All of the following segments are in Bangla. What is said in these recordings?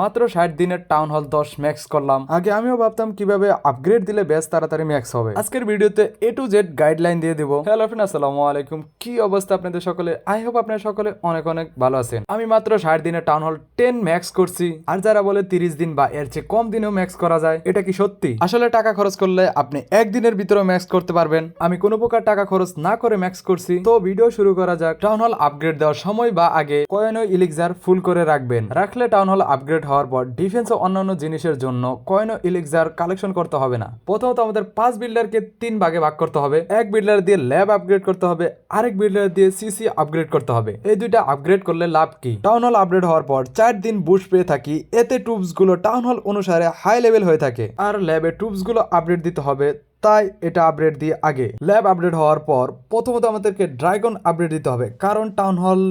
মাত্র 60 দিনের টাউন হল 10 ম্যাক্স করলাম। আগে আমিও ভাবতাম কিভাবে আপগ্রেড দিলে বেশ তাড়াতাড়ি ম্যাক্স হবে। আজকের ভিডিওতে A to Z গাইডলাইন দিয়ে দিব। হ্যালো ফ্রেন্ড, আসসালামু আলাইকুম। কি অবস্থা আপনাদের সকলে? আই হোপ আপনারা সকলে অনেক অনেক ভালো আছেন। আমি মাত্র 60 দিনের টাউন হল 10 ম্যাক্স করছি। আর যারা বলে 30 দিন বা এর চেয়ে কম দিনেও ম্যাক্স করা যায়, এটা কি সত্যি? আসলে টাকা খরচ করলে আপনি একদিনের ভিতরে ম্যাক্স করতে পারবেন। আমি কোনো প্রকার টাকা খরচ না করে ম্যাক্স করছি। তো ভিডিও শুরু করা যাক। টাউন হল আপগ্রেড দেওয়ার সময় বা আগে কয়েন ও ইলিক্সার ফুল করে রাখবেন। রাখলে টাউন হল আপগ্রেড হওয়ার পর ডিফেন্স ও অন্যান্য জিনিসের জন্য কয়েন ও ইলিক্সার কালেকশন করতে হবে না। প্রথমত আমাদের 5 বিল্ডারকে 3 ভাগে ভাগ করতে হবে। এক বিল্ডার দিয়ে ল্যাব আপগ্রেড করতে হবে, আরেক বিল্ডার দিয়ে সিসি আপগ্রেড করতে হবে। এই দুইটা আপগ্রেড করলে লাভ কি? টাউন হল আপগ্রেড হওয়ার পর 4 দিন বুস্ট পেয়ে থাকি। এতে টুবস গুলো টাউন হল অনুসারে হাই লেভেল হয়ে থাকে। আর ল্যাবে টুবস গুলো আপডেট দিতে হবে, তাই এটা আপডেট দিয়ে আগে। ল্যাব আপডেট হওয়ার পর প্রথমত আমাদেরকে ড্রাগন আপডেট দিতে হবে, কারণ টাউন হল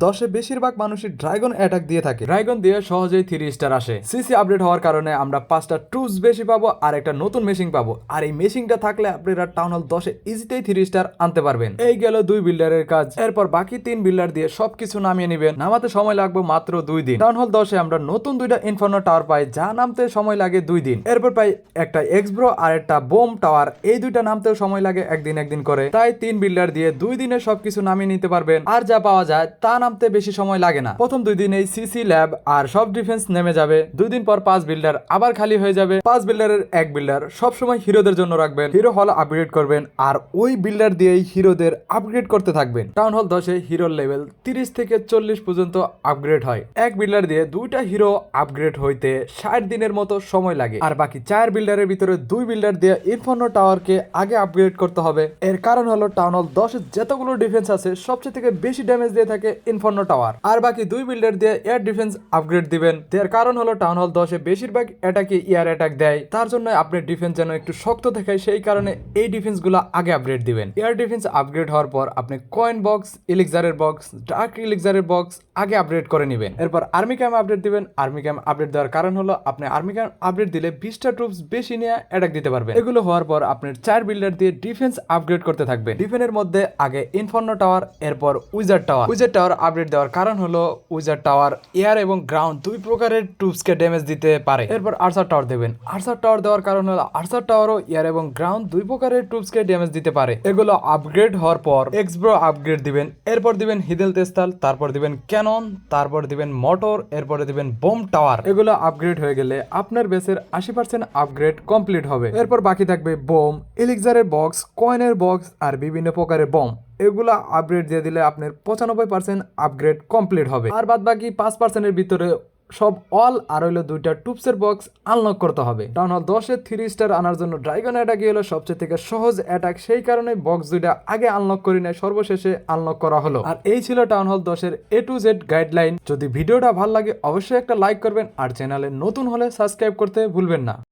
10-এ বেশিরভাগ মানুষই ড্রাগন অ্যাটাক দিয়ে থাকে। ড্রাগন দিয়ে সহজেই 3 স্টার আসে। সিসি আপডেট হওয়ার কারণে আমরা 5টা টুলস বেশি পাবো আর একটা নতুন মেশিন পাবো। আর এই মেশিনটা থাকলে আপনারা টাউন হল 10-এ ইজিতেই 3 স্টার আনতে পারবেন। এই গেল 2 বিল্ডারের কাজ। এরপর বাকি 3 বিল্ডার দিয়ে সবকিছু নামিয়ে নেবেন। নামাতে সময় লাগবে মাত্র 2 দিন। টাউন হল 10-এ আমরা নতুন 2টা ইনফার্নো টাওয়ার পাই, যা নামতে সময় লাগে 2 দিন। এরপর পাই একটা এক্সব্রো আর একটা বোম টাওয়ার। এই দুইটা নামতেও সময় লাগে একদিন করে। তাই 3 বিল্ডার দিয়ে 2 দিনে সবকিছু নামিয়ে নিতে পারবেন। আর যা পাওয়া যায় তা নামতে বেশি সময় লাগে না। প্রথম 2 দিন এই সিসি ল্যাব আর সব ডিফেন্স নেমে যাবে। 2 দিন পর 5 বিল্ডার আবার খালি হয়ে যাবে। 5 বিল্ডারের এক বিল্ডার সব সময় হিরোদের জন্য রাখবেন। হিরো হল আপগ্রেড করবেন আর ওই বিল্ডার দিয়েই হিরোদের আপগ্রেড করতে থাকবেন। টাউন হল 10-এ হিরোর লেভেল 30 থেকে 40 পর্যন্ত আপগ্রেড হয়। এক বিল্ডার দিয়ে 2টা হিরো আপগ্রেড হইতে 60 দিনের মতো সময় লাগে। আর বাকি 4 বিল্ডারের ভিতরে 2 বিল্ডার দিয়ে ইনফার্নো টাওয়ারকে আগে আপগ্রেড করতে হবে। এর কারণ হলো টাউন হল 10-এ যতগুলো ডিফেন্স আছে সবচেয়ে থেকে বেশি ড্যামেজ দিয়ে থাকে ইনফার্নো টাওয়ার। আর বাকি 2 বিল্ডার দিয়ে এয়ার ডিফেন্স আপগ্রেড দিবেন। এর কারণ হলো টাউন হল 10-এ বেশিরভাগ অ্যাটাকে এয়ার অ্যাটাক দেয়। তার জন্য আপনি ডিফেন্স যেন একটু শক্ত দেখায়, সেই কারণে এই ডিফেন্স গুলো আগে আপগ্রেড দিবেন। এয়ার ডিফেন্স আপগ্রেড হওয়ার পর আপনি কয়েন বক্স, ইলিক্সারের বক্স, ডার্ক ইলিক্সারের বক্স আগে আপগ্রেড করে নেবেন। এরপর আর্মি ক্যাম্প আপডেট দিবেন। আর্মি ক্যাম্প আপডেট দেওয়ার কারণ হলো আপনি আর্মি ক্যাম্প আপডেট দিলে 20টা ট্রুপস বেশি নিয়ে অ্যাটাক দিতে পারবেন। এগুলো হওয়ার পর আপনার 4 বিল্ডার দিয়ে ডিফেন্স আপগ্রেড করতে থাকবেন। ডিফেন্সের মধ্যে আগে ইনফার্নো টাওয়ার, এরপর wizard tower. Wizard tower update দেওয়ার কারণ হলো উইজার্ড টাওয়ার এয়ার এবং গ্রাউন্ড 2 প্রকারের ট্রুপসকে ড্যামেজ দিতে পারে। এরপর আর্চার টাওয়ার দেবেন। আর্চার টাওয়ার দেওয়ার কারণ হলো আর্চার টাওয়ারও এয়ার এবং গ্রাউন্ড 2 প্রকারের ট্রুপসকে ড্যামেজ দিতে পারে। এগুলো আপগ্রেড হওয়ার পর এক্সব্রো আপগ্রেড দিবেন। এরপর দিবেন হিদেল তেস্তাল, তারপর দিবেন ক্যানন, তারপর দিবেন মোটর, এরপরে দিবেন বোম টাওয়ার। এগুলো আপগ্রেড হয়ে গেলে আপনার বেসের 80% আপগ্রেড কমপ্লিট হবে। এরপর বাকি থাকবে বোম, এলিক্সারের বক্স, কয়েনের বক্স আর বিভিন্ন প্রকারের বম। এগুলা আপগ্রেড দিয়ে দিলে আপনার 95% আপগ্রেড কমপ্লিট হবে। আর বাদ বাকি 5%-এর ভিতরে সব অল আর হইলো 2টা টুপসের বক্স আনলক করতে হবে। টাউন হল 10-এ 3 স্টার আনার জন্য ড্রাগন অ্যাটাক হলো সবচেয়ে থেকে সহজ অ্যাটাক, সেই কারণে বক্স 2টা আগে আনলক করি নাই, সর্বশেষে আনলক করা হলো। আর এই ছিল টাউন হল 10-এর A to Z গাইডলাইন। যদি ভিডিওটা ভালো লাগে অবশ্যই একটা লাইক করবেন আর চ্যানেলে নতুন হলে সাবস্ক্রাইব করতে ভুলবেন না।